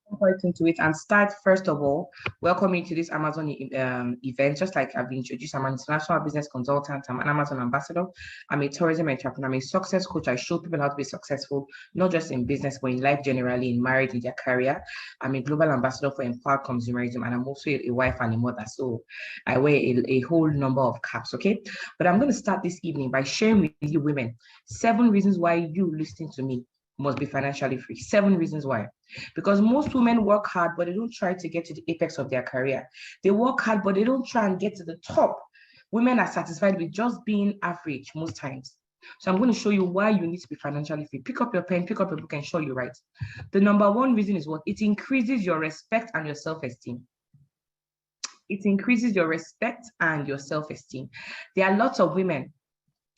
Right into it and start first of all welcoming to this Amazon event. Just like I've introduced, I'm an international business consultant, I'm an Amazon ambassador, I'm a tourism entrepreneur, I'm a success coach. I show people how to be successful, not just in business but in life generally, in marriage, in their career. I'm a global ambassador for empowered consumerism, and I'm also a wife and a mother, so I wear a whole number of caps. Okay, but I'm going to start this evening by sharing with you women 7 reasons why you listening to me must be financially free. 7 reasons why. Because most women work hard, but they don't try to get to the apex of their career. They work hard, but they don't try and get to the top. Women are satisfied with just being average most times. So I'm going to show you why you need to be financially free. Pick up your pen, pick up your book, and show you right. The number one reason is what? It increases your respect and your self-esteem. It increases your respect and your self-esteem. There are lots of women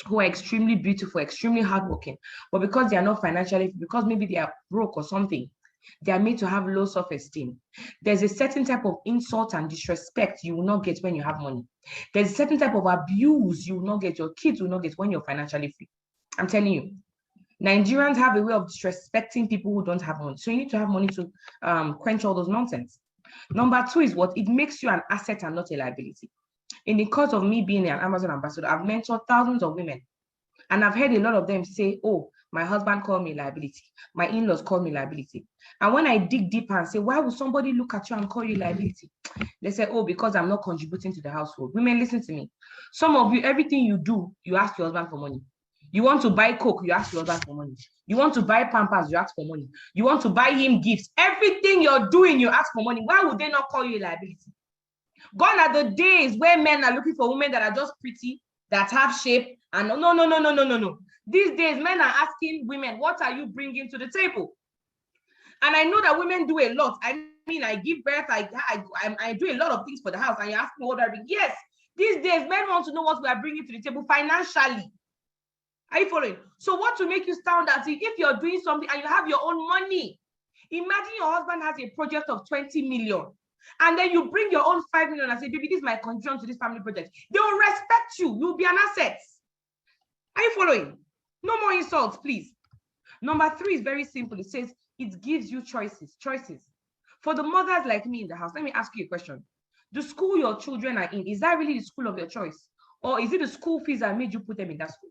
who are extremely beautiful, extremely hardworking, but because they are not financially, because maybe they are broke or something, they are made to have low self-esteem. There's a certain type of insult and disrespect you will not get when you have money. There's a certain type of abuse you will not get, your kids will not get when you're financially free. I'm telling you. Nigerians have a way of disrespecting people who don't have money. So you need to have money to quench all those nonsense. Number two is what? It makes you an asset and not a liability. In the course of me being an Amazon ambassador, I've mentored thousands of women, and I've heard a lot of them say, oh, my husband called me liability. My in-laws call me liability. And when I dig deeper and say, why would somebody look at you and call you liability? They say, oh, because I'm not contributing to the household. Women, listen to me. Some of you, everything you do, you ask your husband for money. You want to buy Coke, you ask your husband for money. You want to buy Pampers, you ask for money. You want to buy him gifts. Everything you're doing, you ask for money. Why would they not call you a liability? Gone are the days where men are looking for women that are just pretty, that have shape, and no. These days, men are asking women, what are you bringing to the table? And I know that women do a lot. I mean, I give birth, I do a lot of things for the house, and you ask me what I bring. Yes, these days, men want to know what we are bringing to the table financially. Are you following? So what will make you stand out if you're doing something and you have your own money? Imagine your husband has a project of 20 million. And then you bring your own 5 million and say, baby, this is my contribution to this family project. They will respect you. You'll be an asset. Are you following? No more insults, please. Number 3 is very simple. It says it gives you choices. For the mothers like me in the house, let me ask you a question. The school your children are in, is that really the school of their choice? Or is it the school fees that made you put them in that school?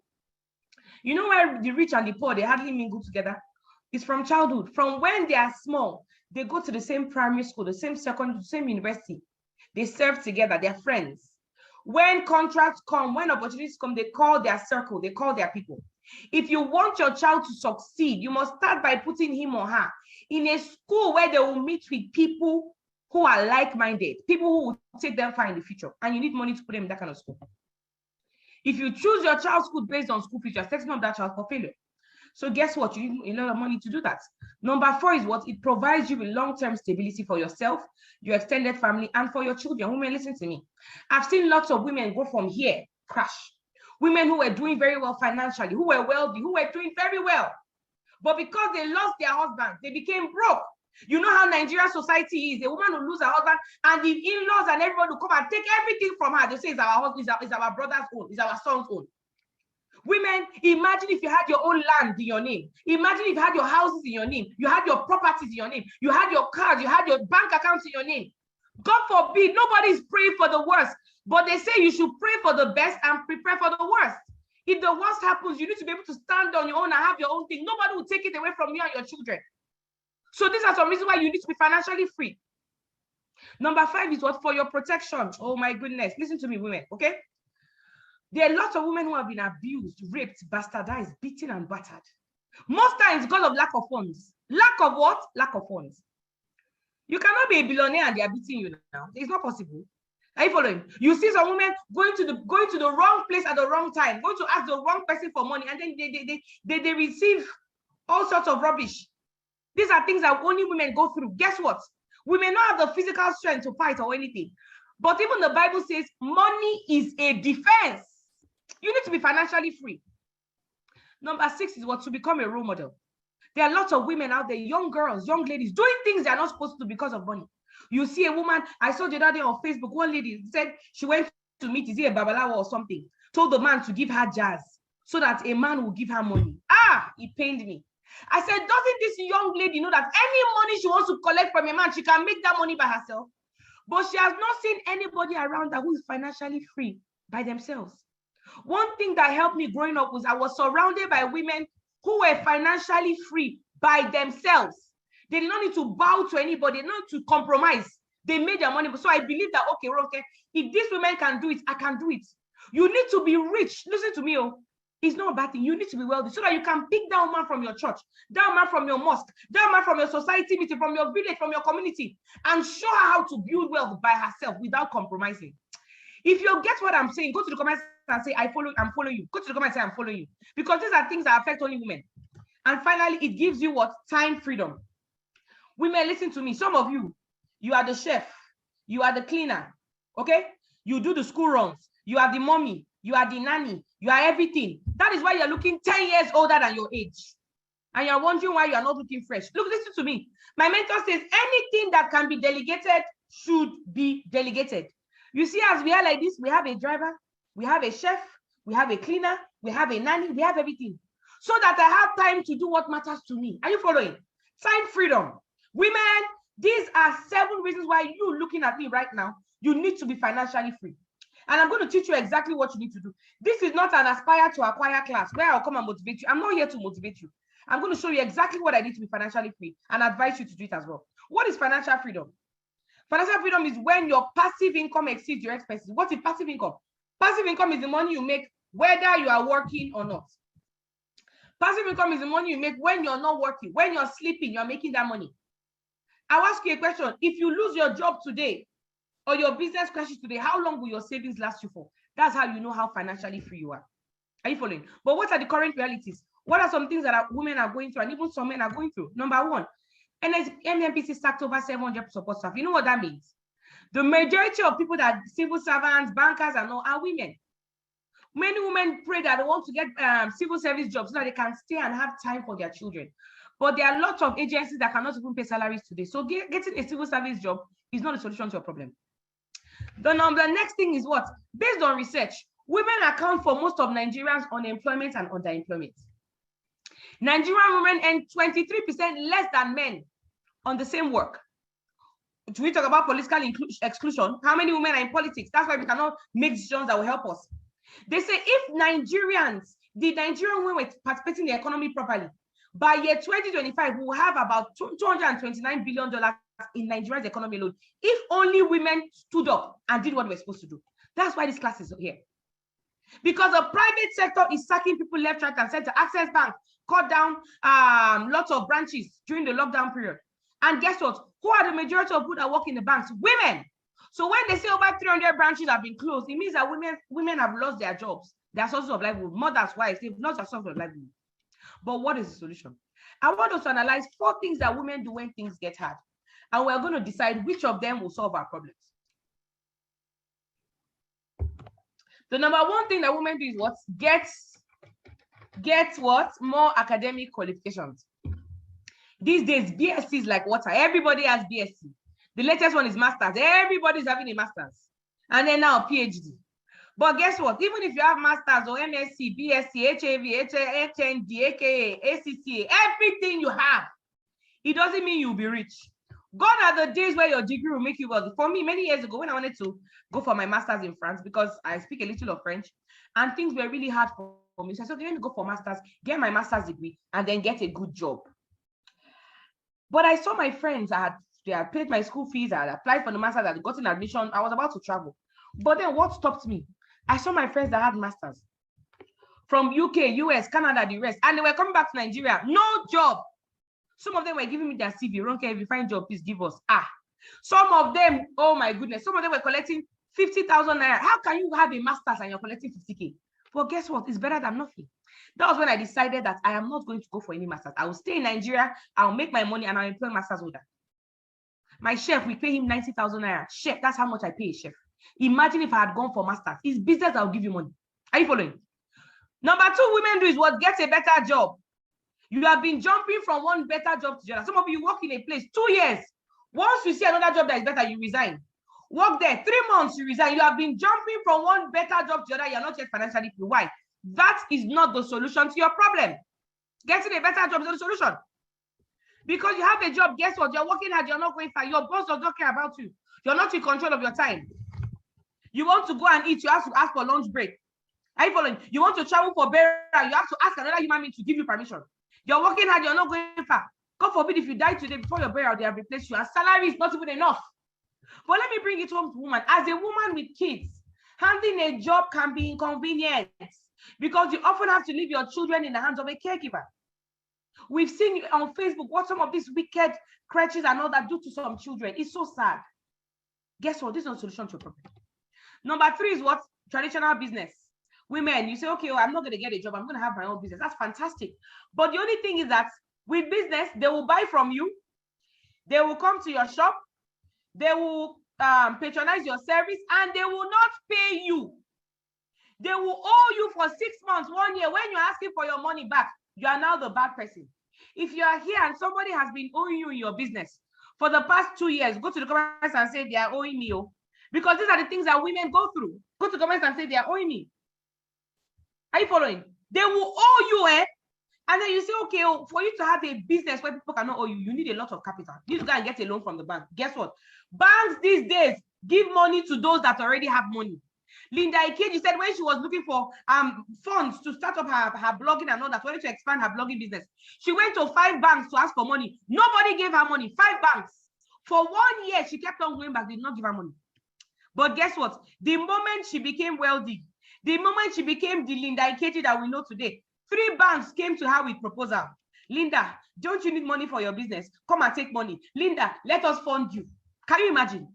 You know where the rich and the poor, they hardly mingle together? It's from childhood. From when they are small, they go to the same primary school, the same secondary, the same university. They serve together, they're friends. When contracts come, when opportunities come, they call their circle, they call their people. If you want your child to succeed, you must start by putting him or her in a school where they will meet with people who are like-minded, people who will take them far in the future. And you need money to put them in that kind of school. If you choose your child's school based on school fees, you're setting up that child for failure. So guess what? You need a lot of money to do that. Number 4 is what? It provides you with long-term stability for yourself, your extended family, and for your children. Women, listen to me. I've seen lots of women go from here, crash. Women who were doing very well financially, who were wealthy, who were doing very well. But because they lost their husband, they became broke. You know how Nigerian society is. A woman will lose her husband, and the in-laws and everyone will come and take everything from her. They say it's our husband, it's our brother's own, it's our son's own. Women, imagine if you had your own land in your name. Imagine if you had your houses in your name. You had your properties in your name. You had your cars. You had your bank accounts in your name. God forbid, nobody's praying for the worst. But they say you should pray for the best and prepare for the worst. If the worst happens, you need to be able to stand on your own and have your own thing. Nobody will take it away from you and your children. So these are some reasons why you need to be financially free. Number 5 is what? For your protection. Oh my goodness. Listen to me, women, okay? There are lots of women who have been abused, raped, bastardized, beaten, and battered. Most times because of lack of funds. Lack of what? Lack of funds. You cannot be a billionaire and they are beating you now. It's not possible. Are you following? You see some women going to the wrong place at the wrong time, going to ask the wrong person for money, and then they receive all sorts of rubbish. These are things that only women go through. Guess what? We may not have the physical strength to fight or anything, but even the Bible says money is a defense. You need to be financially free. Number 6 is what? To become a role model. There are lots of women out there, young girls, young ladies, doing things they are not supposed to because of money. You see a woman, I saw the other day on Facebook, one lady said she went to meet, is it a babalawo or something, told the man to give her jazz so that a man will give her money. It pained me. I said, doesn't this young lady know that any money she wants to collect from a man, she can make that money by herself? But she has not seen anybody around her who is financially free by themselves. One thing that helped me growing up was I was surrounded by women who were financially free by themselves. They did not need to bow to anybody, not to compromise. They made their money. So I believe that, okay, Ronke, if these women can do it, I can do it. You need to be rich. Listen to me, oh. It's not a bad thing. You need to be wealthy so that you can pick that woman from your church, that woman from your mosque, that woman from your society meeting, from your village, from your community, and show her how to build wealth by herself without compromising. If you get what I'm saying, go to the comments and say, I'm following you. Go to the comments and say, I'm following you. Because these are things that affect only women. And finally, it gives you what? Time freedom. Women, listen to me. Some of you, you are the chef. You are the cleaner. Okay? You do the school runs. You are the mommy. You are the nanny. You are everything. That is why you're looking 10 years older than your age. And you're wondering why you are not looking fresh. Look, listen to me. My mentor says anything that can be delegated should be delegated. You see, as we are like this, we have a driver, we have a chef, we have a cleaner, we have a nanny, we have everything. So that I have time to do what matters to me. Are you following? Time freedom. Women, these are 7 reasons why you looking at me right now, you need to be financially free. And I'm going to teach you exactly what you need to do. This is not an aspire to acquire class where I'll come and motivate you. I'm not here to motivate you. I'm going to show you exactly what I need to be financially free and advise you to do it as well. What is financial freedom? Financial freedom is when your passive income exceeds your expenses. What is passive income? Passive income is the money you make whether you are working or not. Passive income is the money you make when you're not working. When you're sleeping, you're making that money. I'll ask you a question. If you lose your job today or your business crashes today, how long will your savings last you for? That's how you know how financially free you are. Are you following? But what are the current realities? What are some things that women are going through and even some men are going through? Number one, NMPC sacked over 700 support staff. You know what that means? The majority of people that civil servants, bankers, and all are women. Many women pray that they want to get civil service jobs so that they can stay and have time for their children. But there are lots of agencies that cannot even pay salaries today. So getting a civil service job is not a solution to your problem. The next thing is what? Based on research, women account for most of Nigerians' unemployment and underemployment. Nigerian women earn 23% less than men on the same work. Do we talk about political exclusion? How many women are in politics? That's why we cannot make decisions that will help us. They say if the Nigerian women were participating in the economy properly, by year 2025, we will have about $229 billion in Nigeria's economy alone. If only women stood up and did what they were supposed to do. That's why this class is here. Because the private sector is sacking people left, right, and center. Access Bank cut down lots of branches during the lockdown period. And guess what? Who are the majority of people that work in the banks? Women. So when they say over 300 branches have been closed, it means that women have lost their jobs, their sources of livelihood. Mothers, wives, they've lost their sources of livelihood. But what is the solution? I want us to analyze 4 things that women do when things get hard. And we're going to decide which of them will solve our problems. The number 1 thing that women do is what? Get what? More academic qualifications. These days, BSc is like water. Everybody has BSc. The latest one is masters. Everybody's having a masters. And then now PhD. But guess what? Even if you have masters or MSc, BSc, HAV, HND, AKA, ACCA, everything you have, it doesn't mean you'll be rich. Gone are the days where your degree will make you wealthy. For me, many years ago, when I wanted to go for my masters in France, because I speak a little of French, and things were really hard for me. So I said, okay, let me go for masters, get my master's degree, and then get a good job. But I saw my friends, they had paid my school fees, I had applied for the master's, I had gotten admission, I was about to travel. But then what stopped me? I saw my friends that had masters from UK, US, Canada, the rest, and they were coming back to Nigeria, no job. Some of them were giving me their CV. Ronke, if you find job, please give us. Some of them, oh my goodness, some of them were collecting 50,000 naira. How can you have a master's and you're collecting 50K? Well, guess what? It's better than nothing. That was when I decided that I am not going to go for any masters. I will stay in Nigeria, I'll make my money, and I'll employ master's holder. My chef, we pay him 90,000 naira. Chef, that's how much I pay a chef. Imagine if I had gone for masters. It's business that will give you money. Are you following? Number 2, women do is what? Get a better job. You have been jumping from one better job to the other. Some of you work in a place 2 years. Once you see another job that is better, you resign. Work there 3 months, you resign. You have been jumping from one better job to the other. You're not yet financially free. Why? That is not the solution to your problem. Getting a better job is the solution. Because you have a job, guess what? You're working hard, you're not going far. Your boss does not care about you. You're not in control of your time. You want to go and eat, you have to ask for lunch break. Are you following? You want to travel for burial, you have to ask another human being to give you permission. You're working hard, you're not going far. God forbid if you die today before your burial, they have replaced you. And salary is not even enough. But let me bring it home to woman. As a woman with kids, handling a job can be inconvenient because you often have to leave your children in the hands of a caregiver. We've seen on Facebook what some of these wicked crutches and all that do to some children. It's so sad. Guess what? This is not a solution to your problem. Number 3 is what? Traditional business. Women, you say, okay, well, I'm not going to get a job. I'm going to have my own business. That's fantastic. But the only thing is that with business, they will buy from you. They will come to your shop. They will patronize your service and they will not pay you. They will owe you for 6 months, 1 year. When you're asking for your money back, you are now the bad person. If you are here and somebody has been owing you in your business for the past 2 years, go to the comments and say they are owing me. Because these are the things that women go through. Go to the comments and say they are owing me. Are you following? They will owe you, and then you say, okay, for you to have a business where people cannot owe you, you need a lot of capital. You need to go and get a loan from the bank. Guess what? Banks these days give money to those that already have money. Linda Ikeji said when she was looking for funds to start up her blogging and all that, wanted to expand her blogging business, she went to 5 banks to ask for money. Nobody gave her money. 5 banks. For 1 year, she kept on going back, did not give her money. But guess what? The moment she became wealthy, the moment she became the Linda Ikeji that we know today, 3 banks came to her with proposal. Linda, don't you need money for your business? Come and take money. Linda, let us fund you. Can you imagine?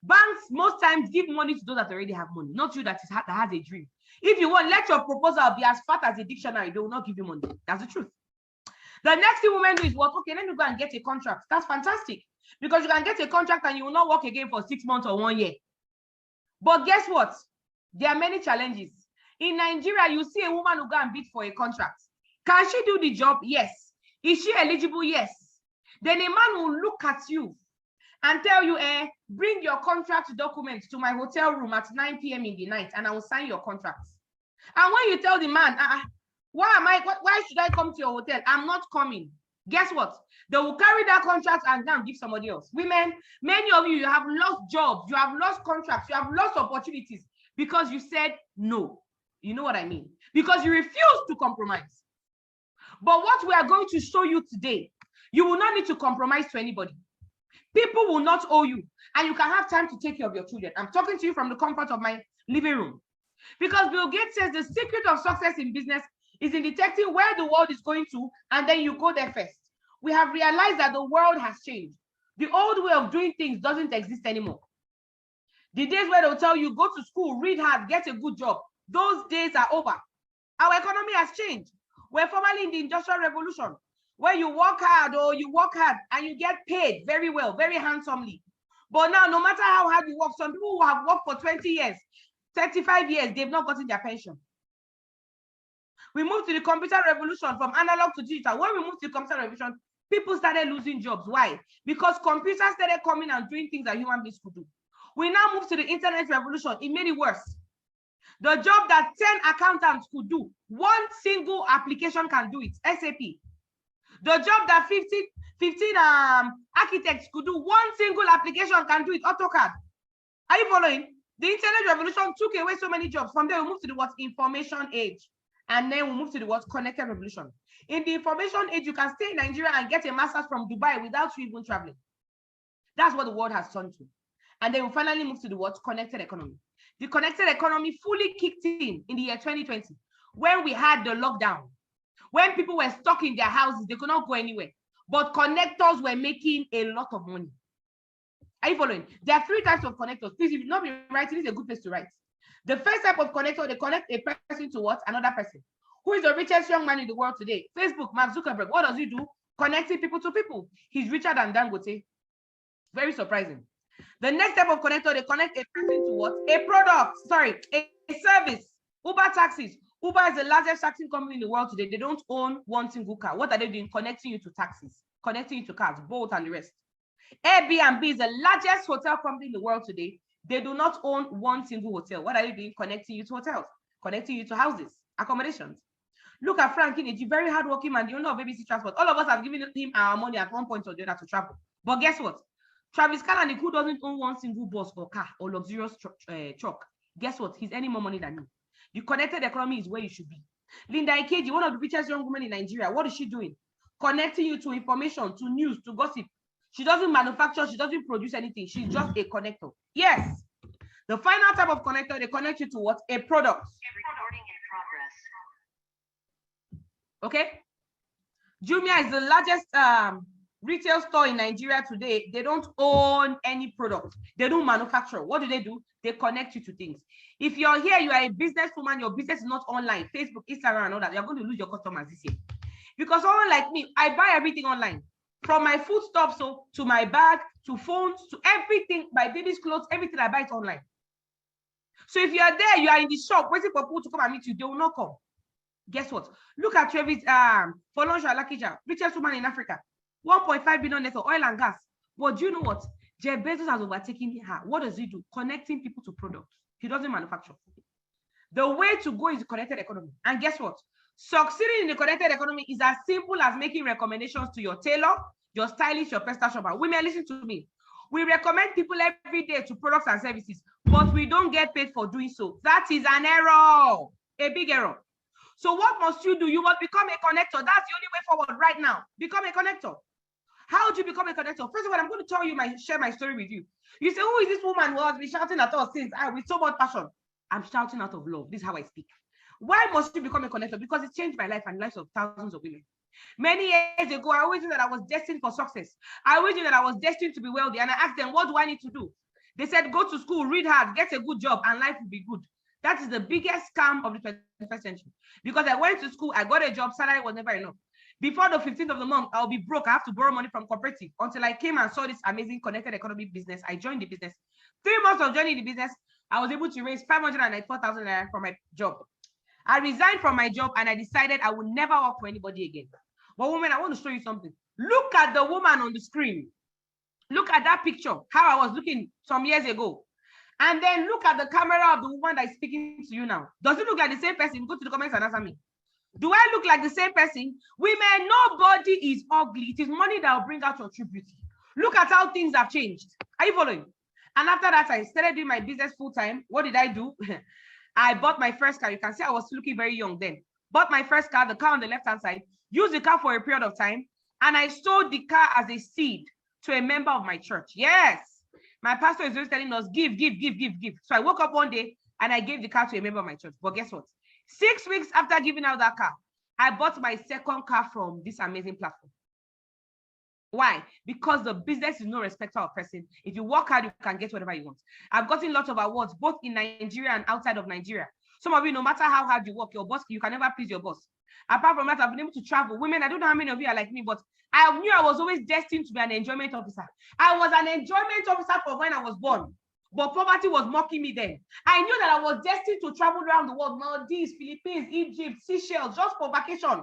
Banks most times give money to those that already have money, not you that has a dream. If you want, let your proposal be as fat as a dictionary. They will not give you money. That's the truth. The next thing women do is what? Okay, let me go and get a contract. That's fantastic. Because you can get a contract and you will not work again for 6 months or 1 year. But guess what? There are many challenges. In Nigeria, you see a woman who go and bid for a contract. Can she do the job? Yes. Is she eligible? Yes. Then a man will look at you and tell you, bring your contract documents to my hotel room at 9 p.m. in the night and I will sign your contract. And when you tell the man, why should I come to your hotel? I'm not coming. Guess what? They will carry that contract and then give somebody else. Women, many of you have lost jobs, you have lost contracts, you have lost opportunities because you said no. You know what I mean? Because you refuse to compromise. But what we are going to show you today, you will not need to compromise to anybody. People will not owe you, and you can have time to take care of your children. I'm talking to you from the comfort of my living room. Because Bill Gates says the secret of success in business is in detecting where the world is going to, and then you go there first. We have realized that the world has changed. The old way of doing things doesn't exist anymore. The days where they'll tell you, go to school, read hard, get a good job, those days are over. Our economy has changed. We're formerly in the Industrial Revolution, where you work hard and you get paid very well, very handsomely. But now, no matter how hard you work, some people who have worked for 20 years, 35 years, they've not gotten their pension. We moved to the computer revolution from analog to digital. When we moved to the computer revolution, people started losing jobs. Why? Because computers started coming and doing things that human beings could do. We now moved to the internet revolution. It made it worse. The job that 10 accountants could do, one single application can do it, SAP. The job that 15 architects could do, one single application can do it, AutoCAD. Are you following? The internet revolution took away so many jobs. From there, we moved to the what? Information age. And then we moved to the what? Connected revolution. In the information age, you can stay in Nigeria and get a master's from Dubai without you even traveling. That's what the world has turned to. And then we finally moved to the what? Connected economy. The connected economy fully kicked in the year 2020, when we had the lockdown, when people were stuck in their houses, they could not go anywhere. But connectors were making a lot of money. Are you following? There are 3 types of connectors. Please, if you've not been writing, it's a good place to write. The first type of connector, they connect a person to what? Another person. Who is the richest young man in the world today? Facebook, Mark Zuckerberg. What does he do? Connecting people to people. He's richer than Dangote. Very surprising. The next type of connector, they connect a person to what? A product, a service. Uber taxis. Uber is the largest taxi company in the world today. They don't own one single car. What are they doing? Connecting you to taxis, connecting you to cars, Bolt and the rest. Airbnb is the largest hotel company in the world today. They do not own one single hotel. What are they doing? Connecting you to hotels, connecting you to houses, accommodations. Look at Frank Kennedy, very hardworking man, the owner of ABC Transport. All of us have given him our money at one point or the other to travel. But guess what? Travis Kalanick, who doesn't own one single bus or car or luxurious truck, guess what? He's earning more money than you. The connected economy is where you should be. Linda Ikeji, one of the richest young women in Nigeria, what is she doing? Connecting you to information, to news, to gossip. She doesn't manufacture, she doesn't produce anything. She's just a connector. Yes. The final type of connector, they connect you to what? A product. Recording in progress. Okay. Jumia is the largest retail store in Nigeria today. They don't own any product. They don't manufacture. What do? They connect you to things. If you're here, you are a businesswoman, your business is not online, Facebook, Instagram, and all that, you're going to lose your customers this year. Because someone like me, I buy everything online. From my foodstuffs to my bag, to phones, to everything, my baby's clothes, everything I buy it online. So if you are there, you are in the shop waiting for people to come and meet you, they will not come. Guess what? Look at Travis Folonsha Lakija, richest woman in Africa. 1.5 billion net for oil and gas. But do you know what? Jeff Bezos has overtaken her. What does he do? Connecting people to products. He doesn't manufacture. The way to go is the connected economy. And guess what? Succeeding in the connected economy is as simple as making recommendations to your tailor, your stylist, your personal shopper. Women, listen to me. We recommend people every day to products and services, but we don't get paid for doing so. That is an error, a big error. So what must you do? You must become a connector. That's the only way forward right now. Become a connector. How do you become a connector? First of all, I'm going to tell you share my story with you. You say, who is this woman who has been shouting at us since with so much passion? I'm shouting out of love. This is how I speak. Why must you become a connector? Because it changed my life and the lives of thousands of women. Many years ago, I always knew that I was destined for success. I always knew that I was destined to be wealthy. And I asked them, what do I need to do? They said, go to school, read hard, get a good job, and life will be good. That is the biggest scam of the 21st century. Because I went to school, I got a job, salary was never enough. Before the 15th of the month, I'll be broke. I have to borrow money from cooperative. Until I came and saw this amazing connected economy business, I joined the business. 3 months of joining the business, I was able to raise 594,000 naira from my job. I resigned from my job and I decided I would never work for anybody again. But women, I want to show you something. Look at the woman on the screen. Look at that picture, how I was looking some years ago. And then look at the camera of the woman that is speaking to you now. Does it look like the same person? Go to the comments and answer me. Do I look like the same person? Women, nobody is ugly. It is money that will bring out your true beauty. Look at how things have changed. Are you following? And after that, I started doing my business full time. What did I do? I bought my first car. You can see I was looking very young then. Bought my first car, the car on the left-hand side, used the car for a period of time, and I sold the car as a seed to a member of my church. Yes. My pastor is always telling us, give. So I woke up one day and I gave the car to a member of my church. But guess what? 6 weeks after giving out that car, I bought my second car from this amazing platform. Why? Because the business is no respecter of person. If you work hard, you can get whatever you want. I've gotten lots of awards, both in Nigeria and outside of Nigeria. Some of you, no matter how hard you work, your boss, you can never please your boss. Apart from that, I've been able to travel. Women, I don't know how many of you are like me, but I knew I was always destined to be an enjoyment officer. I was an enjoyment officer from when I was born, but poverty was mocking me then. I knew that I was destined to travel around the world, Maldives, Philippines, Egypt, Seychelles, just for vacation.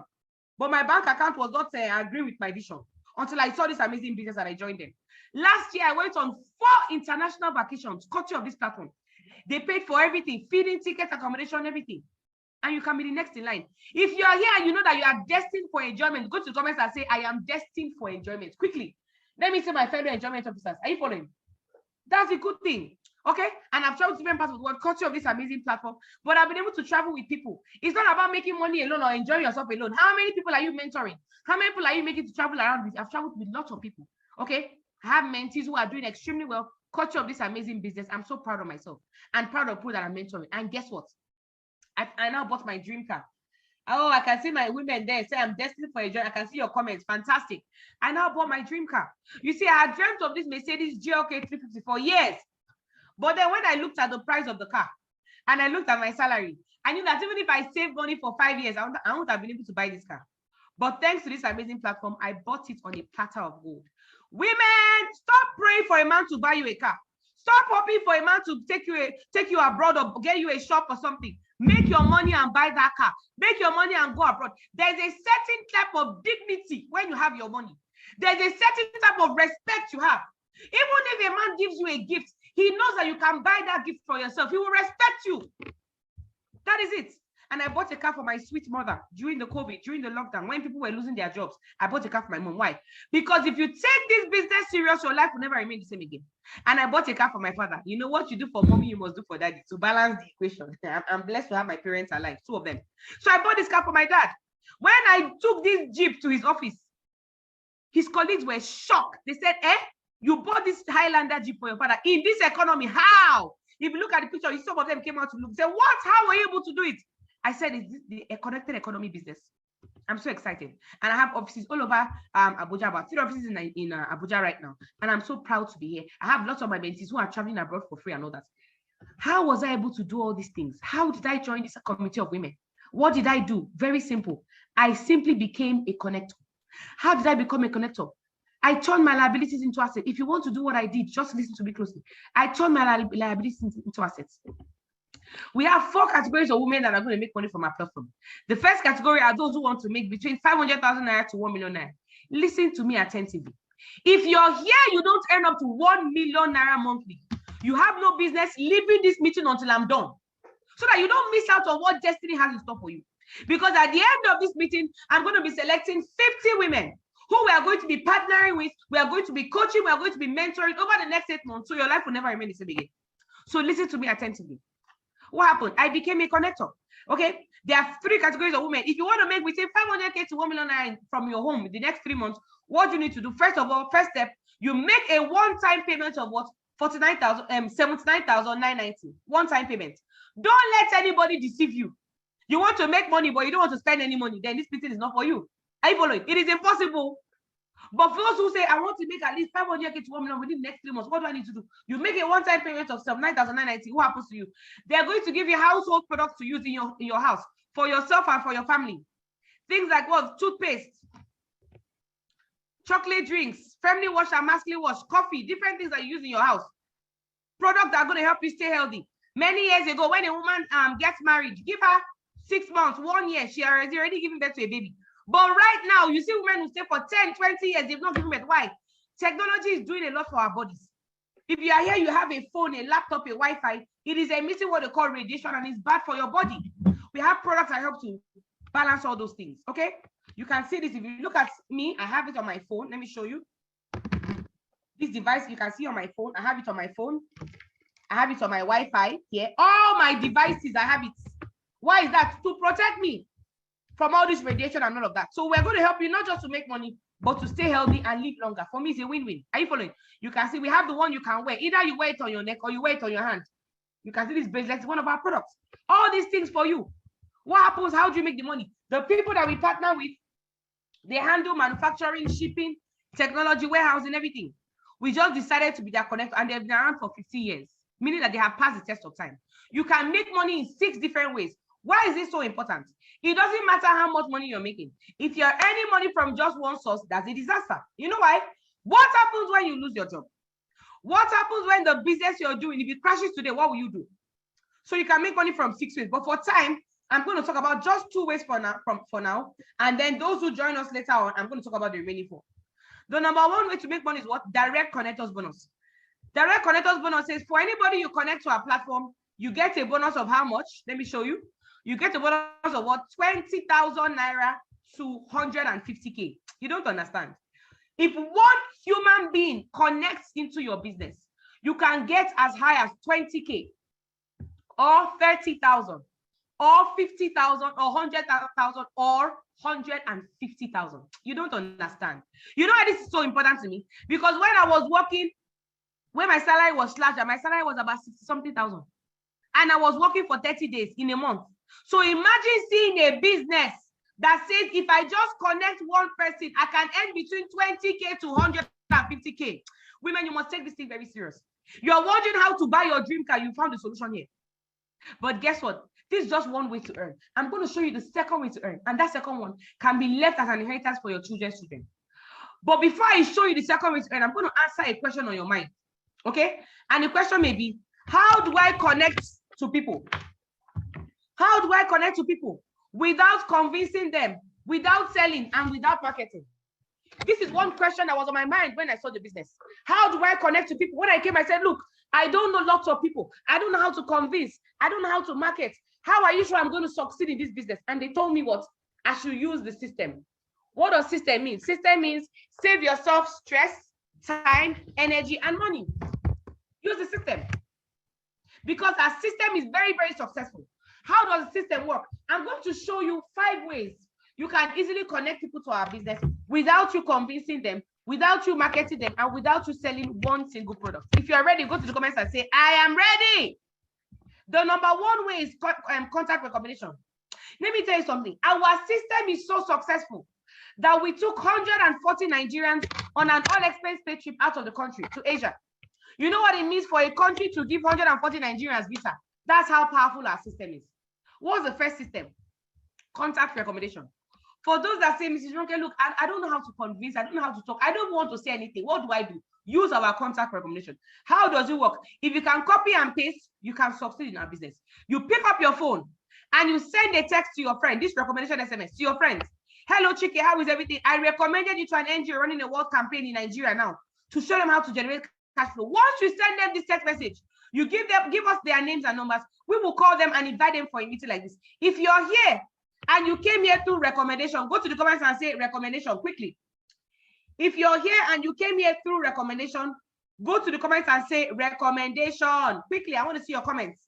But my bank account was not agreeing with my vision until I saw this amazing business and I joined them. Last year, I went on 4 international vacations, courtesy of this platform. They paid for everything, feeding, tickets, accommodation, everything. And you can be the next in line. If you are here and you know that you are destined for enjoyment, go to the comments and say, I am destined for enjoyment. Quickly. Let me see my fellow enjoyment officers. Are you following? That's a good thing. Okay? And I've traveled to different parts of the world, courtesy of this amazing platform. But I've been able to travel with people. It's not about making money alone or enjoying yourself alone. How many people are you mentoring? How many people are you making to travel around with? I've traveled with lots of people. Okay? I have mentees who are doing extremely well, courtesy of this amazing business. I'm so proud of myself and proud of people that I'm mentoring. And guess what? I now bought my dream car. Oh, I can see my women there say I'm destined for a joy. I can see your comments. Fantastic. I now bought my dream car. You see, I had dreamt of this Mercedes GLK 350 for years. But then when I looked at the price of the car and I looked at my salary, I knew that even if I saved money for 5 years, I wouldn't have been able to buy this car. But thanks to this amazing platform, I bought it on a platter of gold. Women, stop praying for a man to buy you a car. Stop hoping for a man to take you abroad or get you a shop or something. Make your money and buy that car. Make your money and go abroad. There's a certain type of dignity when you have your money. There's a certain type of respect you have. Even if a man gives you a gift, he knows that you can buy that gift for yourself. He will respect you. That is it. And I bought a car for my sweet mother during the COVID, during the lockdown, when people were losing their jobs. I bought a car for my mom. Why? Because if you take this business serious, your life will never remain the same again. And I bought a car for my father. You know what you do for mommy, you must do for daddy to balance the equation. I'm blessed to have my parents alive, 2 of them. So I bought this car for my dad. When I took this Jeep to his office, his colleagues were shocked. They said, you bought this Highlander Jeep for your father in this economy. How? If you look at the picture, some of them came out to look. Say, what? How were you able to do it? I said, it's the connected economy business. I'm so excited. And I have offices all over Abuja, about 3 offices in Abuja right now. And I'm so proud to be here. I have lots of my mentees who are traveling abroad for free and all that. How was I able to do all these things? How did I join this community of women? What did I do? Very simple. I simply became a connector. How did I become a connector? I turned my liabilities into assets. If you want to do what I did, just listen to me closely. I turned my liabilities into assets. We have 4 categories of women that are going to make money from our platform. The first category are those who want to make between 500,000 naira to 1 million naira. Listen to me attentively. If you're here, you don't earn up to 1 million naira monthly. You have no business leaving this meeting until I'm done, so that you don't miss out on what destiny has in store for you. Because at the end of this meeting, I'm going to be selecting 50 women who we are going to be partnering with. We are going to be coaching. We are going to be mentoring over the next 8 months. So your life will never remain the same again. So listen to me attentively. What happened? I became a connector. Okay. There are 3 categories of women. If you want to make between 500K to 1 million from your home in the next 3 months, what you need to do, first of all, first step, you make a one-time payment of what? 79,990. One-time payment. Don't let anybody deceive you. You want to make money, but you don't want to spend any money, then this meeting is not for you. Are you following? It is impossible. But for those who say, I want to make at least 500K to 1 million within the next 3 months, what do I need to do? You make a one-time payment of 79,990. What happens to you? They're going to give you household products to use in your house for yourself and for your family. Things like what? Toothpaste, chocolate drinks, family wash and masculine wash, coffee, different things that you use in your house. Products that are going to help you stay healthy. Many years ago, when a woman gets married, give her 6 months, 1 year, she has already given birth to a baby. But right now, you see women who stay for 10, 20 years, they've not given birth. Why? Technology is doing a lot for our bodies. If you are here, you have a phone, a laptop, a Wi-Fi, it is emitting what they call radiation, and it's bad for your body. We have products that help to balance all those things, okay? You can see this. If you look at me, I have it on my phone. Let me show you. This device, you can see on my phone. I have it on my phone. I have it on my Wi-Fi here. All my devices, I have it. Why is that? To protect me from all this radiation and all of that. So we're going to help you not just to make money, but to stay healthy and live longer. For me, it's a win-win. Are you following? You can see we have the one you can wear. Either you wear it on your neck or you wear it on your hand. You can see this bracelet is one of our products. All these things for you. What happens? How do you make the money? The people that we partner with, they handle manufacturing, shipping, technology, warehousing, everything. We just decided to be their connector, and they've been around for 50 years, meaning that they have passed the test of time. You can make money in 6 different ways. Why is this so important? It doesn't matter how much money you're making. If you're earning money from just one source, that's a disaster. You know why? What happens when you lose your job? What happens when the business you're doing, if it crashes today, what will you do? So you can make money from 6 ways. But for time, I'm going to talk about just 2 ways for now. And then those who join us later on, I'm going to talk about the remaining 4. The number 1 way to make money is what? Direct connectors bonus. Direct connectors bonus says for anybody you connect to our platform, you get a bonus of how much? Let me show you. You get a bonus of what? 20,000 naira to 150K. You don't understand. If one human being connects into your business, you can get as high as 20K or 30,000 or 50,000 or 100,000 or 150,000. You don't understand. You know why this is so important to me? Because when I was working, when my salary was slashed, my salary was about 60-something thousand. And I was working for 30 days in a month. So imagine seeing a business that says, if I just connect one person, I can earn between 20K to 150K. Women, you must take this thing very serious. You're wondering how to buy your dream car. You found the solution here. But guess what? This is just one way to earn. I'm going to show you the second way to earn. And that second one can be left as an inheritance for your children's children. But before I show you the second way to earn, I'm going to answer a question on your mind. Okay? And the question may be, how do I connect to people? How do I connect to people without convincing them, without selling, and without marketing? This is one question that was on my mind when I saw the business. How do I connect to people? When I came, I said, look, I don't know lots of people. I don't know how to convince. I don't know how to market. How are you sure I'm going to succeed in this business? And they told me what? I should use the system. What does system mean? System means save yourself stress, time, energy, and money. Use the system. Because our system is very, very successful. How does the system work? I'm going to show you 5 ways you can easily connect people to our business without you convincing them, without you marketing them, and without you selling one single product. If you're ready, go to the comments and say, I am ready. The number 1 way is contact recommendation. Let me tell you something. Our system is so successful that we took 140 Nigerians on an all-expense paid trip out of the country to Asia. You know what it means for a country to give 140 Nigerians visa? That's how powerful our system is. What's the first system? Contact recommendation. For those that say, Mrs. Ronke, look, I don't know how to convince, I don't know how to talk, I don't want to say anything. What do? Use our contact recommendation. How does it work? If you can copy and paste, you can succeed in our business. You pick up your phone and you send a text to your friend, this recommendation SMS to your friends. Hello, Chike, how is everything? I recommended you to an NGO running a world campaign in Nigeria now to show them how to generate cash flow. Once you send them this text message, you give us their names and numbers. We will call them and invite them for a meeting like this. If you're here and you came here through recommendation, go to the comments and say recommendation quickly. If you're here and you came here through recommendation, go to the comments and say recommendation quickly. I want to see your comments.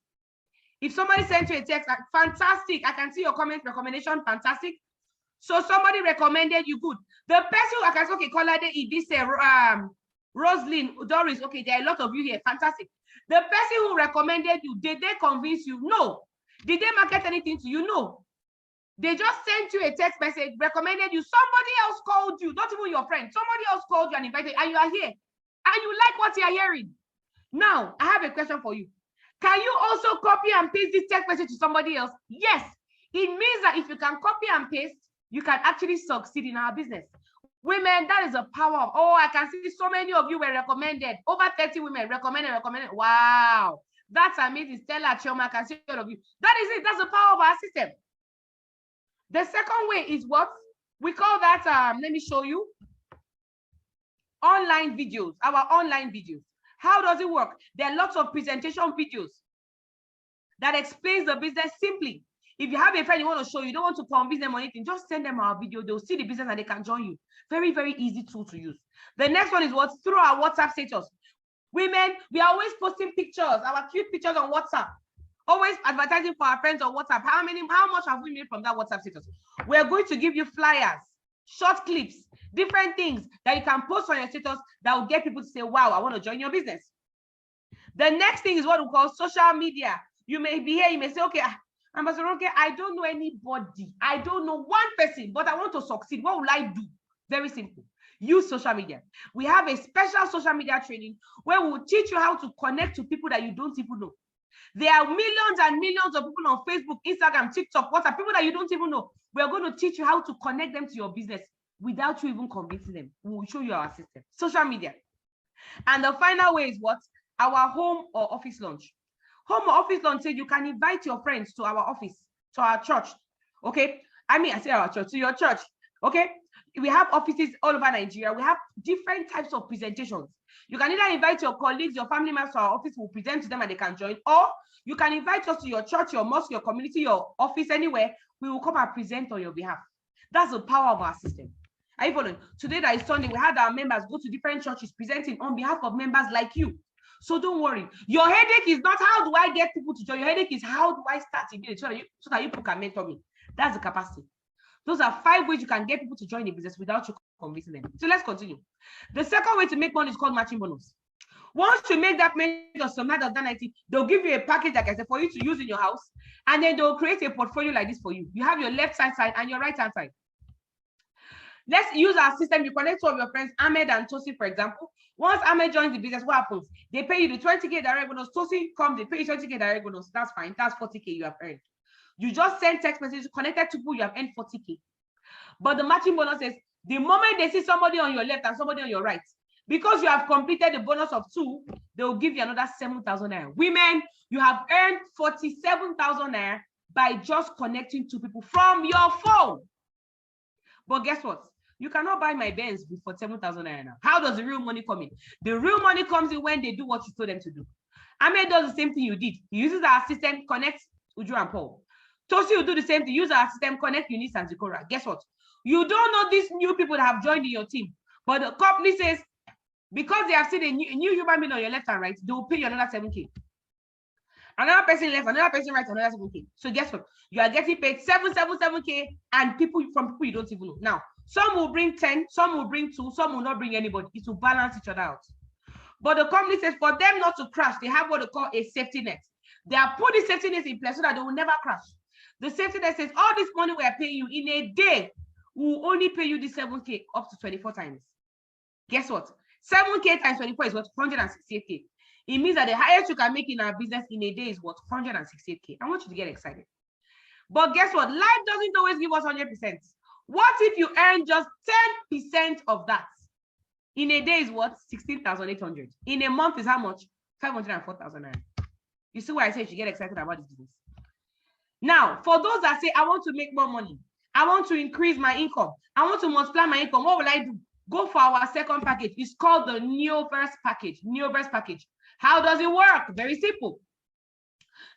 If somebody sent you a text, fantastic. I can see your comments, recommendation, fantastic. So somebody recommended you, good. The person who I can say, okay, call this Roslyn, Doris, okay, there are a lot of you here, fantastic. The person who recommended you, did they convince you? No. Did they market anything to you? No. They just sent you a text message, recommended you. Somebody else called you, not even your friend. Somebody else called you and invited you, and you are here. And you like what you are hearing. Now, I have a question for you. Can you also copy and paste this text message to somebody else? Yes. It means that if you can copy and paste, you can actually succeed in our business. Women, that is a power of, oh, I can see so many of you were recommended. Over 30 women recommended. Wow. That's amazing. Stella, Chioma, I can see all of you. That is it. That's the power of our system. The second way is what? We call that, let me show you. Online videos, our online videos. How does it work? There are lots of presentation videos that explains the business simply. If you have a friend you want to show, you don't want to convince them on anything, just send them our video. They'll see the business and they can join you. Very, very easy tool to use. The next one is what? Through our WhatsApp status. Women, we are always posting pictures, our cute pictures on WhatsApp. Always advertising for our friends on WhatsApp. How much have we made from that WhatsApp status? We are going to give you flyers, short clips, different things that you can post on your status that will get people to say, wow, I want to join your business. The next thing is what we call social media. You may be here, you may say, okay, Ambassador Ronke, I don't know anybody. I don't know one person, but I want to succeed. What will I do? Very simple. Use social media. We have a special social media training where we will teach you how to connect to people that you don't even know. There are millions and millions of people on Facebook, Instagram, TikTok, WhatsApp, people that you don't even know. We're going to teach you how to connect them to your business without you even convincing them. We will show you our system. Social media. And the final way is what? Our home or office launch. Home or office launch says you can invite your friends to our office, to our church. Okay? I say our church, to your church. Okay? We have offices all over Nigeria. We have different types of presentations. You can either invite your colleagues, your family members to our office, we'll present to them and they can join, or you can invite us to your church, your mosque, your community, your office, anywhere. We will come and present on your behalf. That's the power of our system. Are you following? Today that is Sunday, we had our members go to different churches presenting on behalf of members like you. So don't worry. Your headache is not how do I get people to join. Your headache is how do I start again so that you people can mentor me. That's the capacity. Those are 5 ways you can get people to join the business without you convincing them. So let's continue. The second way to make money is called matching bonus. Once you make that made of some night of that 90, they'll give you a package, like I said, for you to use in your house, and then they'll create a portfolio like this for you. You have your left-hand side and your right-hand side. Let's use our system. You connect 2 of your friends, Ahmed and Tosi, for example. Once Ahmed joins the business, what happens? They pay you the 20K direct bonus. Tosi comes, they pay you 20K direct bonus. That's fine. That's 40K you have earned. You just send text messages connected to people, you have earned 40K. But the matching bonus is the moment they see somebody on your left and somebody on your right, because you have completed the bonus of 2, they will give you another 7,000 naira. Women, you have earned 47,000 naira by just connecting 2 people from your phone. But guess what? You cannot buy my Benz for 7,000 naira now. How does the real money come in? The real money comes in when they do what you told them to do. Ahmed does the same thing you did. He uses our system, connects Uju and Paul. Tosi will do the same thing. Use our system, connect Eunice and Zikora. Guess what? You don't know these new people that have joined in your team, but the company says, because they have seen a new human being on your left and right, they will pay you another 7K. Another person left, another person right, another 7K. So guess what? You are getting paid 7K, and people you don't even know. Now, some will bring 10, some will bring 2, some will not bring anybody. It will balance each other out. But the company says for them not to crash, they have what they call a safety net. They have put the safety net in place so that they will never crash. The safety net says all this money we are paying you in a day, we will only pay you the 7K up to 24 times. Guess what? 7K times 24 is what? 168K. It means that the highest you can make in our business in a day is what? 168K. I want you to get excited. But guess what? Life doesn't always give us 100%. What if you earn just 10% of that? In a day is what? 16,800. In a month is how much? 504,000. You see why I say you should get excited about this business. Now, for those that say, I want to make more money, I want to increase my income, I want to multiply my income, what will I do? Go for our second package. It's called the Neoverse package. Neoverse package. How does it work? Very simple.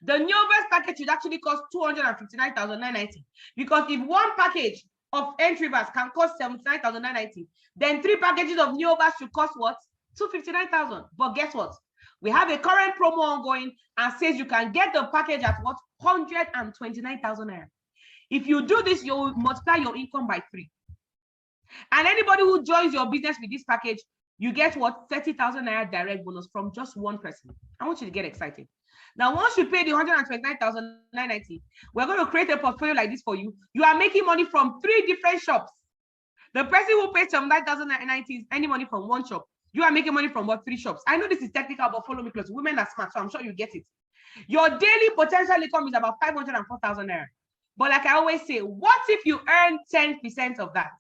The Neoverse package should actually cost 259,990, because if one package of entryverse can cost 79,990, then 3 packages of Neoverse should cost what? 259,000. But guess what? We have a current promo ongoing and says you can get the package at what? 129,000 naira. If you do this, you will multiply your income by 3. And anybody who joins your business with this package, you get what? 30,000 naira direct bonus from just one person. I want you to get excited. Now, once you pay the 129,990, we're going to create a portfolio like this for you. You are making money from 3 different shops. The person who pays 79,990 is any money from one shop. You are making money from what? 3 shops. I know this is technical, but follow me close. Women are smart, so I'm sure you get it. Your daily potential income is about 504,000 naira. But like I always say, what if you earn 10% of that?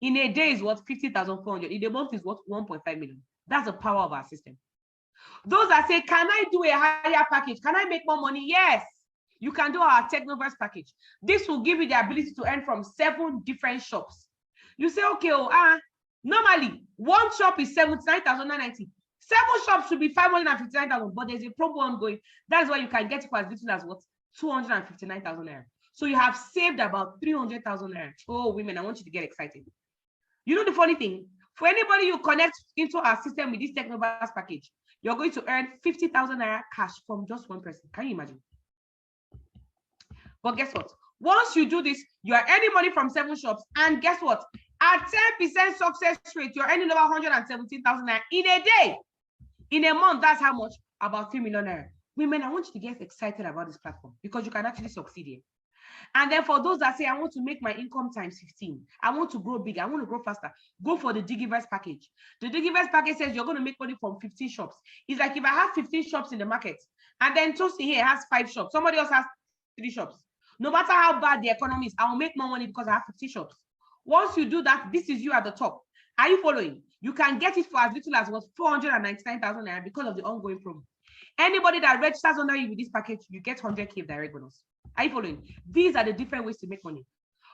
In a day is what? 50,400. In a month is what? 1.5 million. That's the power of our system. Those that say, can I do a higher package? Can I make more money? Yes, you can do our Technoverse package. This will give you the ability to earn from 7 different shops. You say, okay, normally one shop is 79,990. 7 shops should be 559,000, but there's a promo ongoing. That's why you can get it for as little as what? 259,000 naira. So you have saved about 300,000 naira. Oh, women, I want you to get excited. You know the funny thing? For anybody you connect into our system with this Technoverse package, you're going to earn 50,000 naira cash from just one person. Can you imagine? But guess what? Once you do this, you are earning money from 7 shops. And guess what? At 10% success rate, you're earning over 117,000 naira in a day. In a month, that's how much? About 3 million naira. Women, I want you to get excited about this platform because you can actually succeed here. And then for those that say, I want to make my income times 15, I want to grow bigger, I want to grow faster, go for the Digiverse package. The Digiverse package says you're going to make money from 15 shops. It's like if I have 15 shops in the market, and then Tosi here has 5 shops, somebody else has 3 shops. No matter how bad the economy is, I will make more money because I have 50 shops. Once you do that, this is you at the top. Are you following? You can get it for as little as what? 499,000 naira because of the ongoing promo. Anybody that registers under you with this package, you get 100K direct bonus. Are you following? These are the different ways to make money.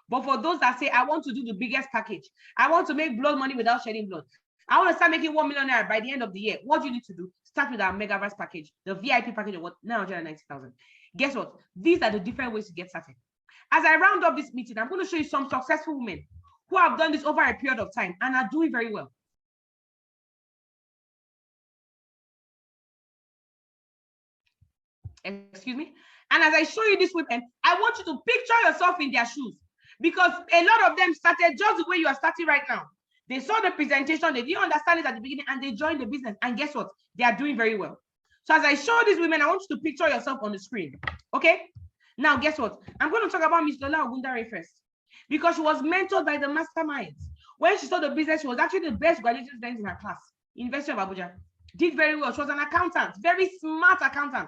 But for those that say, I want to do the biggest package, I want to make blood money without shedding blood, I want to start making 1 million naira by the end of the year, what do you need to do? Start with our Megaverse package, the VIP package of what? 990,000. Guess what? These are the different ways to get started. As I round up this meeting, I'm going to show you some successful women who have done this over a period of time and are doing very well. Excuse me. And as I show you these women, I want you to picture yourself in their shoes, because a lot of them started just the way you are starting right now. They saw the presentation, they didn't understand it at the beginning, and they joined the business. And guess what? They are doing very well. So as I show these women, I want you to picture yourself on the screen. Okay? Now, guess what? I'm going to talk about Miss Lola Ogundare first, because she was mentored by the masterminds. When she started the business, she was actually the best graduate student in her class, University of Abuja. Did very well. She was an accountant, very smart accountant.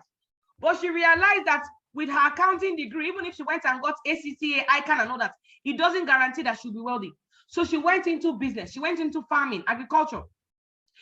But she realized that with her accounting degree, even if she went and got ACCA, ICANN and all that, it doesn't guarantee that she'll be wealthy. So she went into business. She went into farming, agriculture.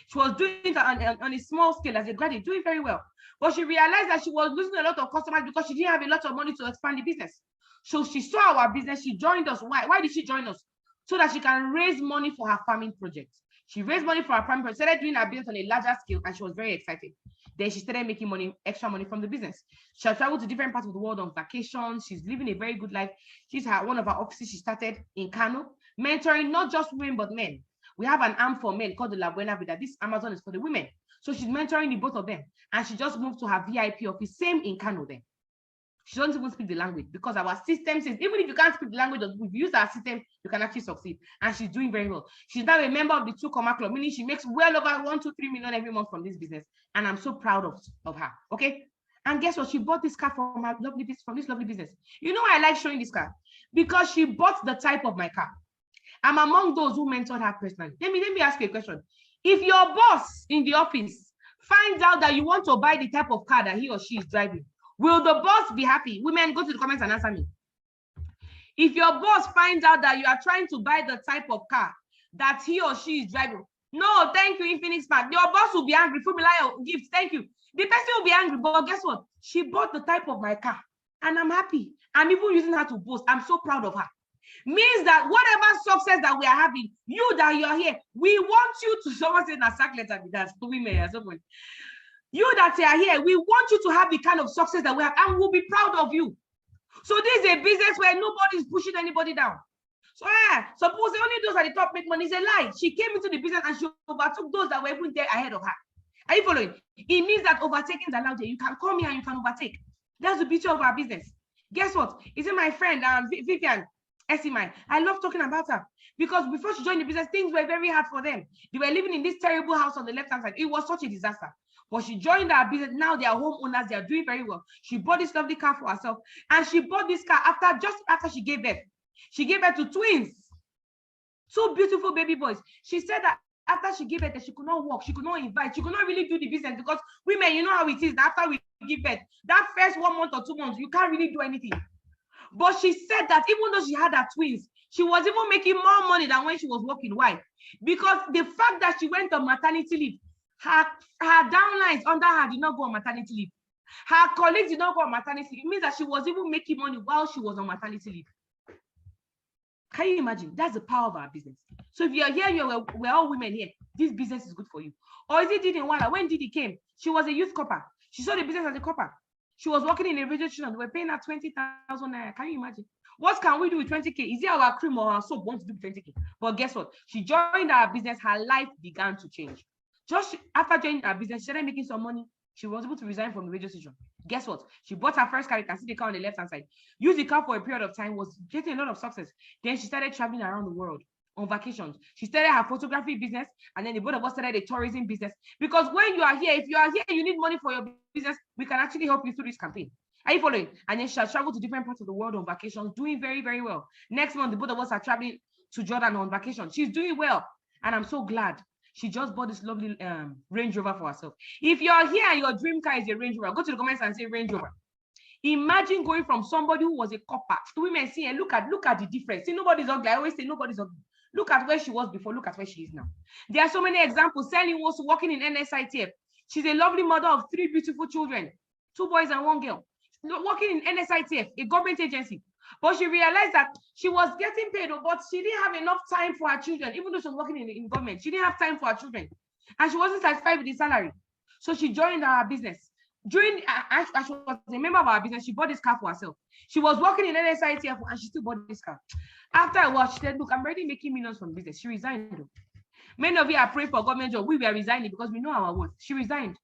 She was doing it on a small scale as a graduate, doing very well. But she realized that she was losing a lot of customers because she didn't have a lot of money to expand the business. So she saw our business. She joined us. Why did she join us? So that she can raise money for her farming project. She raised money for her primary, started doing her business on a larger scale, and she was very excited. Then she started making money, extra money from the business. She has traveled to different parts of the world on vacation. She's living a very good life. She's one of her offices she started in Kano, mentoring not just women, but men. We have an arm for men called the La Buena Vida. This Amazon is for the women. So she's mentoring the both of them. And she just moved to her VIP office, same in Kano then. She doesn't even speak the language because our system says, even if you can't speak the language, if you use our system, you can actually succeed. And she's doing very well. She's now a member of the 2 Comma Club, meaning she makes well over 1 to 3 million every month from this business. And I'm so proud of her. Okay. And guess what? She bought this car from this lovely business. You know why I like showing this car? Because she bought the type of my car. I'm among those who mentored her personally. Let me ask you a question. If your boss in the office finds out that you want to buy the type of car that he or she is driving, will the boss be happy? Women, go to the comments and answer me. If your boss finds out that you are trying to buy the type of car that he or she is driving, no, thank you, Infinix Park. Your boss will be angry. Fumilayo gift, thank you. The person will be angry, but guess what? She bought the type of my car, and I'm happy. I'm even using her to boast. I'm so proud of her. Means that whatever success that we are having, you that you're here, we want you to, someone said that sack letter with us, women at some point. You that are here, we want you to have the kind of success that we have, and we'll be proud of you. So this is a business where nobody's pushing anybody down. So suppose only those at the top make money. It's a lie. She came into the business and she overtook those that were even there ahead of her. Are you following? It means that overtaking is allowed here. You can come here and you can overtake. That's the beauty of our business. Guess what? Is it my friend Vivian Esimai? I love talking about her because before she joined the business, things were very hard for them. They were living in this terrible house on the left-hand side. It was such a disaster. But she joined our business. Now they are homeowners. They are doing very well. She bought this lovely car for herself. And she bought this car just after she gave birth. She gave birth to twins. 2 beautiful baby boys. She said that after she gave birth, that she could not walk. She could not invite. She could not really do the business because women, you know how it is. After we give birth, that first 1 month or 2 months, you can't really do anything. But she said that even though she had her twins, she was even making more money than when she was working. Why? Because the fact that she went on maternity leave, her downlines under her did not go on maternity leave. Her colleagues did not go on maternity leave. It means that she was even making money while she was on maternity leave. Can you imagine? That's the power of our business. So if you're here, we're all women here. This business is good for you. Or is it Didi Wala? When Didi came, she was a youth copper. She saw the business as a copper. She was working in a radio station. We're paying her 20,000 naira. Can you imagine? What can we do with 20K? Is it our cream or our soap want to do with 20K? But guess what? She joined our business. Her life began to change. Just after joining our business, she started making some money. She was able to resign from the radio station. Guess what? She bought her first car. You can see the car on the left-hand side. Used the car for a period of time, was getting a lot of success. Then she started traveling around the world on vacations. She started her photography business, and then the both of us started a tourism business. Because when you are here, if you are here, you need money for your business, we can actually help you through this campaign. Are you following? And then she has traveled to different parts of the world on vacations, doing very, very well. Next month, the both of us are traveling to Jordan on vacation. She's doing well, and I'm so glad. She just bought this lovely Range Rover for herself. If you're here and your dream car is a Range Rover, go to the comments and say Range Rover. Imagine going from somebody who was a copper. Women see and look at the difference. See, nobody's ugly. I always say nobody's ugly. Look at where she was before. Look at where she is now. There are so many examples. Sally was working in NSITF. She's a lovely mother of 3 beautiful children, 2 boys and 1 girl. Working in NSITF, a government agency. But she realized that she was getting paid, but she didn't have enough time for her children. Even though she was working in government, she didn't have time for her children. And she wasn't satisfied with the salary. So she joined our business. As she was a member of our business, she bought this car for herself. She was working in NSITF and she still bought this car. After a while, she said, look, I'm already making millions from business. She resigned. Many of you are praying for government job. We were resigning because we know our worth. She resigned.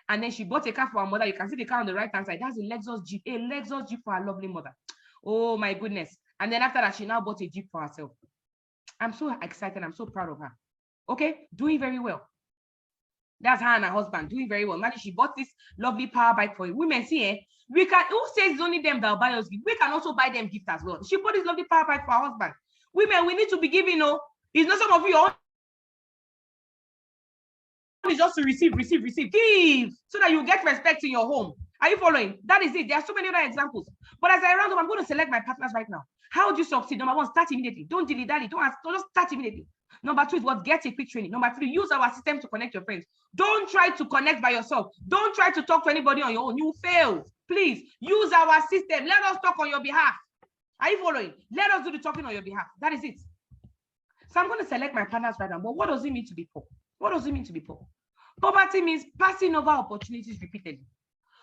And then she bought a car for her mother. You can see the car on the right-hand side. That's a Lexus Jeep. A Lexus Jeep for her lovely mother. Oh my goodness. And then after that, she now bought a Jeep for herself. I'm so excited. I'm so proud of her. Okay, doing very well. That's her and her husband doing very well. Imagine she bought this lovely power bike for you. Women, see, we can, who says it's only them that will buy us gift? We can also buy them gift as well. She bought this lovely power bike for her husband. Women, we need to be giving, it's not some of you, it's just to receive. Give so that you get respect in your home. Are you following? That is it. There are so many other examples. But as I round up, I'm going to select my partners right now. How do you succeed? Number 1, start immediately. Don't dilly-dally. Don't just start immediately. Number 2 is what? Get a quick training. Number 3, use our system to connect your friends. Don't try to connect by yourself. Don't try to talk to anybody on your own. You will fail. Please use our system. Let us talk on your behalf. Are you following? Let us do the talking on your behalf. That is it. So I'm going to select my partners right now. But what does it mean to be poor? What does it mean to be poor? Poverty means passing over opportunities repeatedly.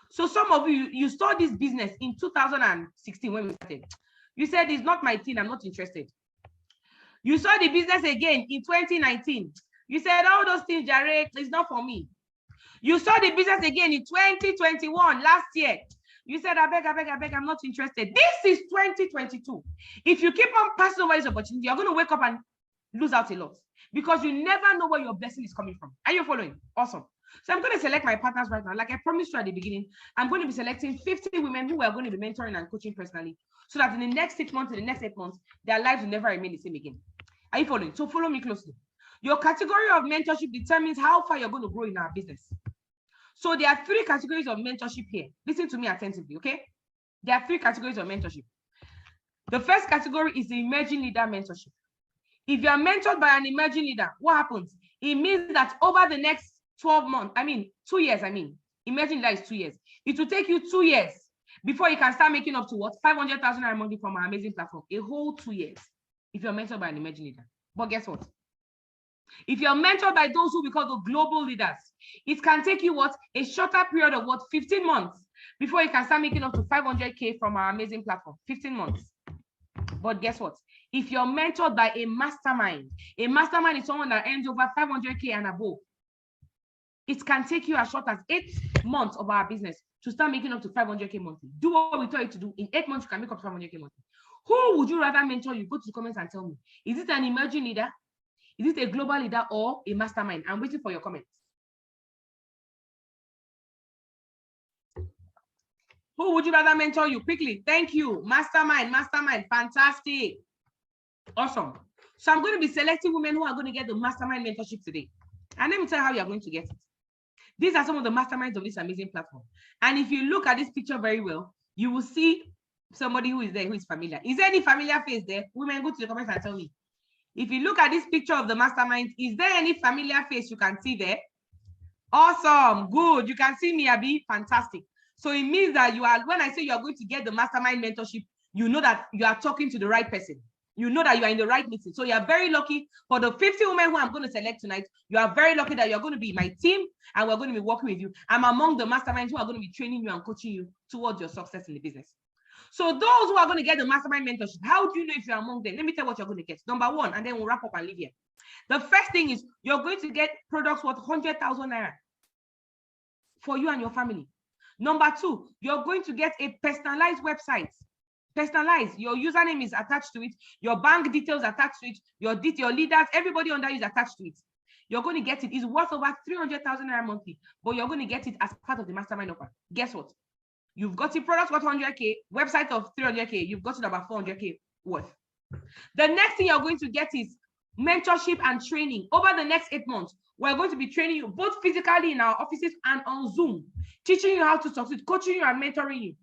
So some of you, you started this business in 2016 when we started. You said, it's not my thing, I'm not interested. You saw the business again in 2019. You said, all those things, Jared, it's not for me. You saw the business again in 2021, last year. You said, I beg, I'm not interested. This is 2022. If you keep on passing over this opportunity, you're going to wake up and lose out a lot because you never know where your blessing is coming from. Are you following? Awesome. So I'm going to select my partners right now. Like I promised you at the beginning, I'm going to be selecting 50 women who are going to be mentoring and coaching personally so that in the next 6 months, in the next 8 months, their lives will never remain the same again. Are you following? So follow me closely. Your category of mentorship determines how far you're going to grow in our business. So there are 3 categories of mentorship here. Listen to me attentively, okay? There are 3 categories of mentorship. The first category is the emerging leader mentorship. If you are mentored by an emerging leader, what happens? It means that over the next 12 months, 2 years, emerging leader is 2 years. It will take you 2 years before you can start making up to what? 500,000 a month from our amazing platform. A whole 2 years if you're mentored by an emerging leader. But guess what? If you're mentored by those who we call the global leaders, it can take you what? A shorter period of what? 15 months before you can start making up to 500K from our amazing platform. 15 months. But guess what? If you're mentored by a mastermind is someone that earns over 500K and above. It can take you as short as 8 months of our business to start making up to 500K monthly. Do what we tell you to do. In 8 months, you can make up 500K monthly. Who would you rather mentor? You go to the comments and tell me. Is it an emerging leader? Is it a global leader or a mastermind? I'm waiting for your comments. Who would you rather mentor you? Quickly. Thank you. Mastermind. Fantastic. Awesome. So I'm going to be selecting women who are going to get the mastermind mentorship today. And let me tell you how you're going to get it. These are some of the masterminds of this amazing platform. And if you look at this picture very well, you will see somebody who is there who is familiar. Is there any familiar face there? Women, go to the comments and tell me. If you look at this picture of the mastermind, is there any familiar face you can see there? Awesome. Good. You can see me, Abby. Fantastic. So it means that you are, when I say you are going to get the mastermind mentorship, you know that you are talking to the right person. You know that you are in the right meeting. So you are very lucky. For the 50 women who I'm going to select tonight, you are very lucky that you're going to be my team and we're going to be working with you. I'm among the masterminds who are going to be training you and coaching you towards your success in the business. So those who are going to get the mastermind mentorship, how do you know if you're among them? Let me tell you what you're going to get. Number 1, and then we'll wrap up and leave here. The first thing is you're going to get products worth 100,000 naira for you and your family. Number 2, you're going to get a personalized website. Personalized. Your username is attached to it. Your bank details attached to it. Your leaders, everybody under you is attached to it. You're going to get it. It's worth over 300,000 naira monthly, but you're going to get it as part of the mastermind offer. Guess what? You've got the products worth 100K, website of 300K. You've got it about 400K worth. The next thing you're going to get is mentorship and training. Over the next 8 months, we're going to be training you both physically in our offices and on Zoom, teaching you how to succeed, coaching you and mentoring you.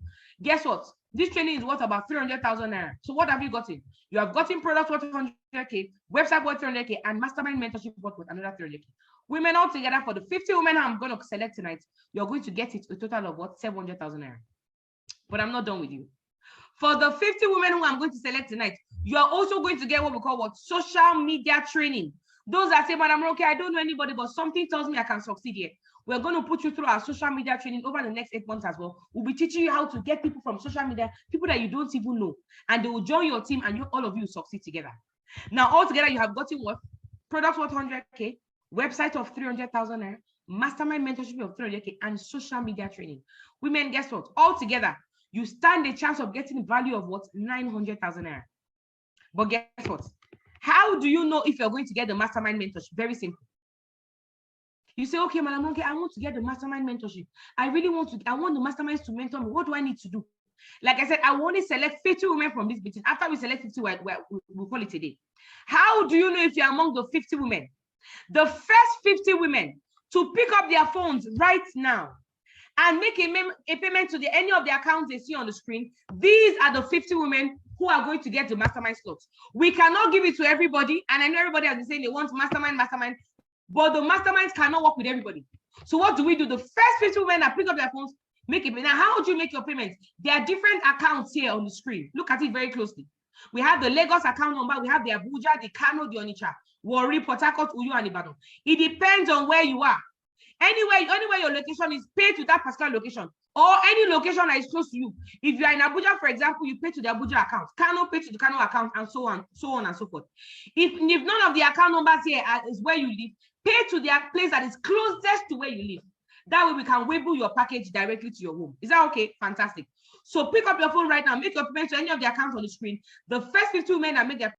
Guess what? This training is worth about 300,000 naira. So what have you gotten? You have gotten products worth 100K, website worth 300K, and mastermind mentorship worth another 300K. Women all together, for the 50 women I'm going to select tonight, you're going to get it a total of what? 700,000 naira. But I'm not done with you. For the 50 women who I'm going to select tonight, you are also going to get what we call what? Social media training. Those that say, Madam Ronke, I don't know anybody, but something tells me I can succeed here. We're going to put you through our social media training over the next 8 months as well. We'll be teaching you how to get people from social media, people that you don't even know, and they will join your team and all of you succeed together. Now, altogether, you have gotten what? Products worth 100K, website of 300,000 naira, mastermind mentorship of 300K, and social media training. Women, guess what? Altogether, you stand a chance of getting value of what? 900,000 naira. But guess what? How do you know if you're going to get the mastermind mentorship? Very simple. You say, okay, Madam Ronke, I want to get the mastermind mentorship. I want the masterminds to mentor me. What do I need to do? Like I said, I want to select 50 women from this meeting. After we select 50, we'll call it a day. How do you know if you're among the 50 women? The first 50 women to pick up their phones right now and make a payment to any of the accounts they see on the screen, these are the 50 women who are going to get the mastermind slots. We cannot give it to everybody, and I know everybody has been saying they want mastermind, but the masterminds cannot work with everybody. So what do we do? The first 50 women that pick up their phones, make it. Now, how do you make your payment? There are different accounts here on the screen. Look at it very closely. We have the Lagos account number, we have the Abuja, the Kano, the Onitsha, Warri, Port Harcourt, Uyo, and Ibadan. It depends on where you are. Anywhere your location is, pay to that particular location, or any location that is close to you. If you are in Abuja, for example, you pay to the Abuja account, Kano pay to the Kano account, and so on and so forth. If none of the account numbers here is where you live, pay to the place that is closest to where you live. That way we can waybill your package directly to your home. Is that okay? Fantastic. So pick up your phone right now, make your payment to any of the accounts on the screen. The first 50 women that make their